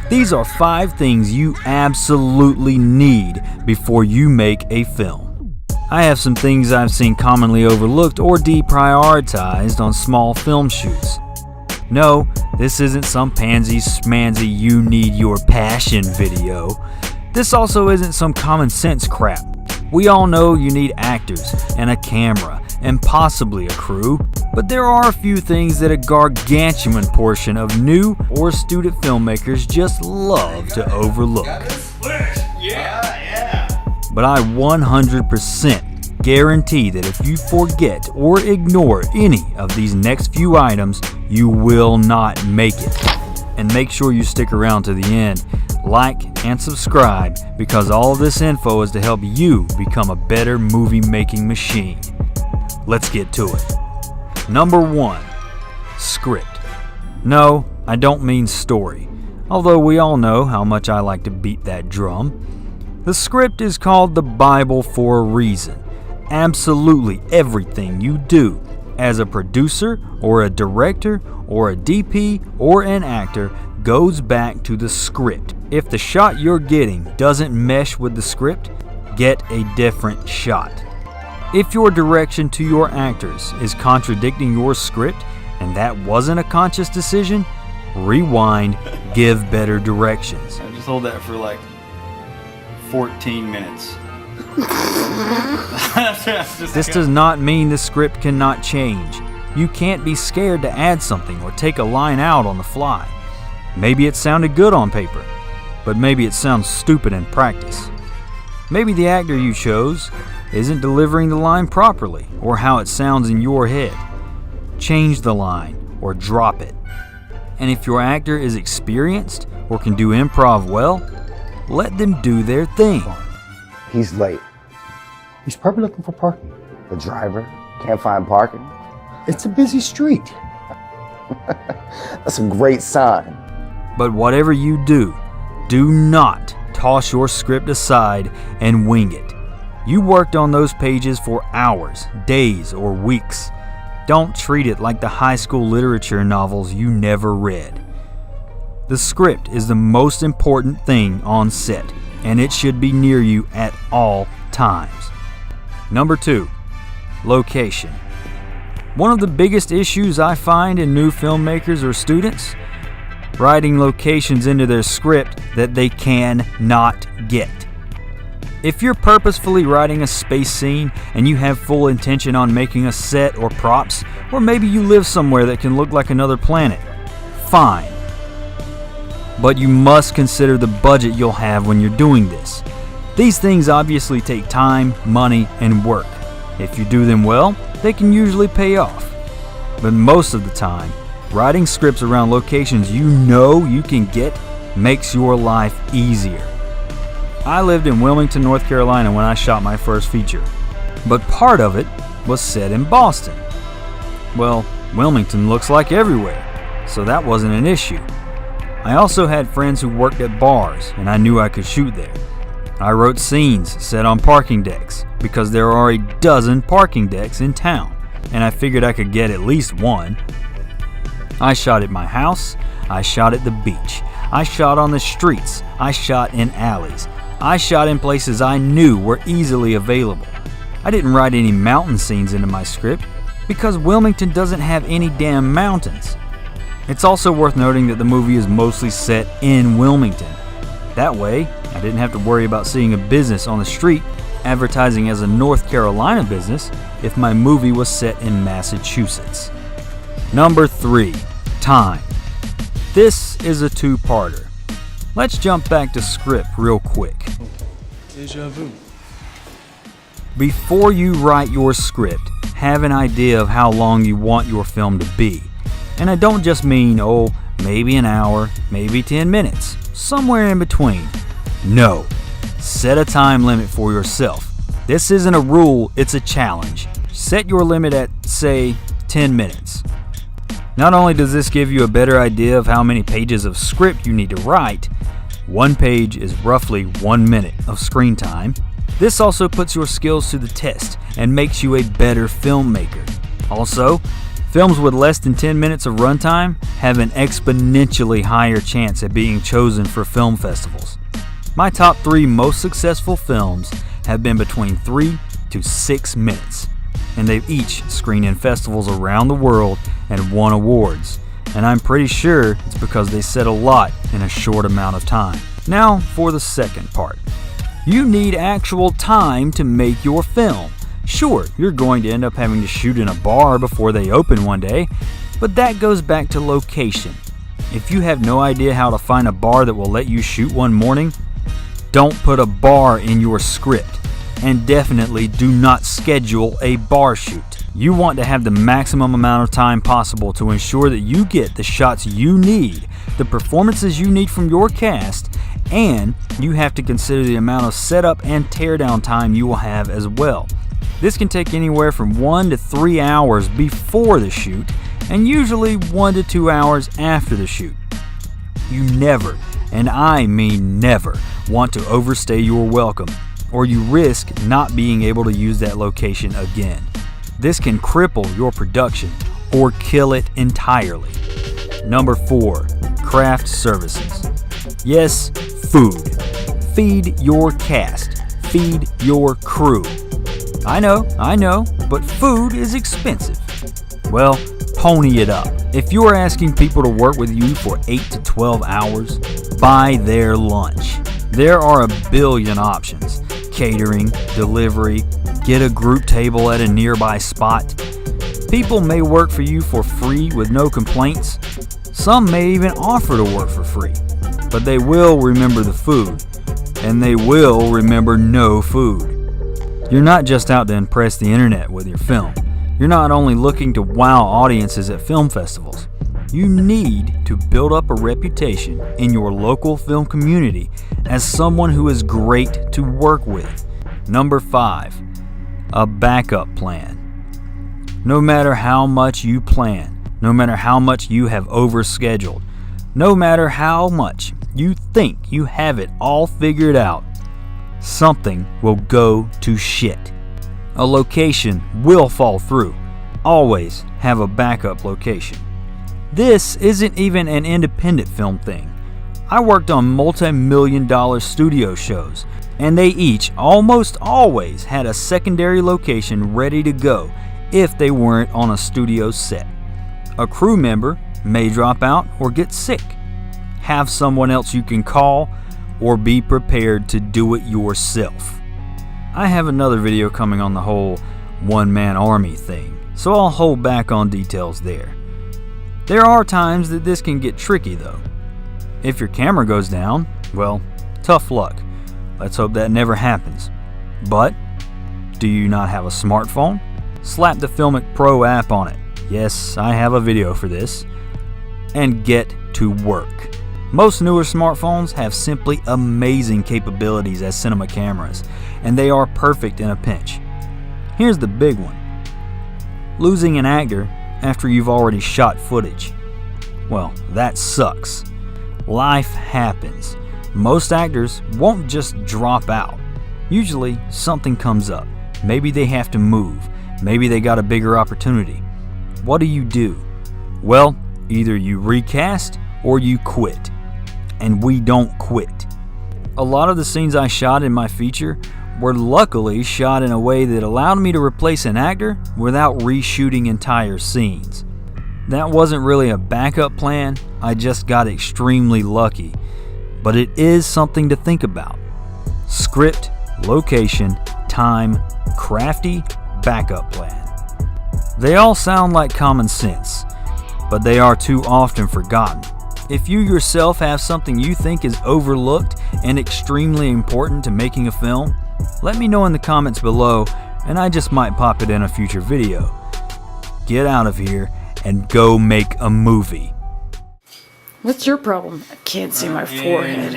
These are 5 things you absolutely need before you make a film. I have some things I've seen commonly overlooked or deprioritized on small film shoots. No, this isn't some pansy schmanzy you need your passion video. This also isn't some common sense crap. We all know you need actors and a camera and possibly a crew, but there are a few things that a gargantuan portion of new or student filmmakers just love to overlook. But I 100% guarantee that if you forget or ignore any of these next few items, you will not make it. And make sure you stick around to the end. Like and subscribe, because all of this info is to help you become a better movie making machine. Let's get to it. Number 1. Script. No, I don't mean story, although we all know how much I like to beat that drum. The script is called the Bible for a reason. Absolutely everything you do as a producer or a director or a DP or an actor goes back to the script. If the shot you're getting doesn't mesh with the script, get a different shot. If your direction to your actors is contradicting your script and that wasn't a conscious decision, rewind, give better directions. I just hold that for like 14 minutes. This does not mean the script cannot change. You can't be scared to add something or take a line out on the fly. Maybe it sounded good on paper, but maybe it sounds stupid in practice. Maybe the actor you chose isn't delivering the line properly or how it sounds in your head. Change the line or drop it. And if your actor is experienced or can do improv well, let them do their thing. He's late. He's probably looking for parking. The driver can't find parking. It's a busy street. That's a great sign. But whatever you do, do not toss your script aside and wing it. You worked on those pages for hours, days, or weeks. Don't treat it like the high school literature novels you never read. The script is the most important thing on set, and it should be near you at all times. Number 2, location. One of the biggest issues I find in new filmmakers or students, writing locations into their script that they cannot get. If you're purposefully writing a space scene and you have full intention on making a set or props, or maybe you live somewhere that can look like another planet, fine. But you must consider the budget you'll have when you're doing this. These things obviously take time, money, and work. If you do them well, they can usually pay off. But most of the time, writing scripts around locations you know you can get makes your life easier. I lived in Wilmington, North Carolina when I shot my first feature, but part of it was set in Boston. Well, Wilmington looks like everywhere, so that wasn't an issue. I also had friends who worked at bars, and I knew I could shoot there. I wrote scenes set on parking decks, because there are a dozen parking decks in town, and I figured I could get at least one. I shot at my house, I shot at the beach, I shot on the streets, I shot in alleys, I shot in places I knew were easily available. I didn't write any mountain scenes into my script, because Wilmington doesn't have any damn mountains. It's also worth noting that the movie is mostly set in Wilmington. That way, I didn't have to worry about seeing a business on the street advertising as a North Carolina business if my movie was set in Massachusetts. Number 3, time. This is a 2-parter. Let's jump back to script real quick. Deja vu. Before you write your script, have an idea of how long you want your film to be. And I don't just mean, maybe an hour, maybe 10 minutes, somewhere in between. No, set a time limit for yourself. This isn't a rule, it's a challenge. Set your limit at, say, 10 minutes. Not only does this give you a better idea of how many pages of script you need to write, one page is roughly 1 minute of screen time. This also puts your skills to the test and makes you a better filmmaker. Also, films with less than 10 minutes of runtime have an exponentially higher chance at being chosen for film festivals. My top 3 most successful films have been between 3 to 6 minutes, and they've each screened in festivals around the world and won awards. And I'm pretty sure it's because they said a lot in a short amount of time. Now for the second part. You need actual time to make your film. Sure, you're going to end up having to shoot in a bar before they open one day, but that goes back to location. If you have no idea how to find a bar that will let you shoot one morning, don't put a bar in your script, and definitely do not schedule a bar shoot. You want to have the maximum amount of time possible to ensure that you get the shots you need, the performances you need from your cast, and you have to consider the amount of setup and teardown time you will have as well. This can take anywhere from 1 to 3 hours before the shoot, and usually 1 to 2 hours after the shoot. You never, and I mean never, want to overstay your welcome, or you risk not being able to use that location again. This can cripple your production or kill it entirely. Number 4, craft services. Yes, food. Feed your cast. Feed your crew. I know, but food is expensive. Well, pony it up. If you're asking people to work with you for 8 to 12 hours, buy their lunch. There are a billion options. Catering, delivery, get a group table at a nearby spot. People may work for you for free with no complaints. Some may even offer to work for free, but they will remember the food, and they will remember no food. You're not just out to impress the internet with your film. You're not only looking to wow audiences at film festivals. You need to build up a reputation in your local film community as someone who is great to work with. Number 5, a backup plan. No matter how much you plan, no matter how much you have overscheduled, no matter how much you think you have it all figured out, something will go to shit. A location will fall through. Always have a backup location. This isn't even an independent film thing. I worked on multi-million-dollar studio shows, and they each almost always had a secondary location ready to go if they weren't on a studio set. A crew member may drop out or get sick. Have someone else you can call, or be prepared to do it yourself. I have another video coming on the whole one-man army thing, so I'll hold back on details there. There are times that this can get tricky though. If your camera goes down, well, tough luck. Let's hope that never happens. But, do you not have a smartphone? Slap the Filmic Pro app on it. Yes, I have a video for this. And get to work. Most newer smartphones have simply amazing capabilities as cinema cameras, and they are perfect in a pinch. Here's the big one. Losing an actor after you've already shot footage. Well, that sucks. Life happens. Most actors won't just drop out. Usually something comes up. Maybe they have to move. Maybe they got a bigger opportunity. What do? Well, either you recast or you quit. And we don't quit. A lot of the scenes I shot in my feature were luckily shot in a way that allowed me to replace an actor without reshooting entire scenes. That wasn't really a backup plan, I just got extremely lucky. But it is something to think about. Script, location, time, crafty, backup plan. They all sound like common sense, but they are too often forgotten. If you yourself have something you think is overlooked and extremely important to making a film, let me know in the comments below and I just might pop it in a future video. Get out of here and go make a movie. What's your problem? I can't see my forehead.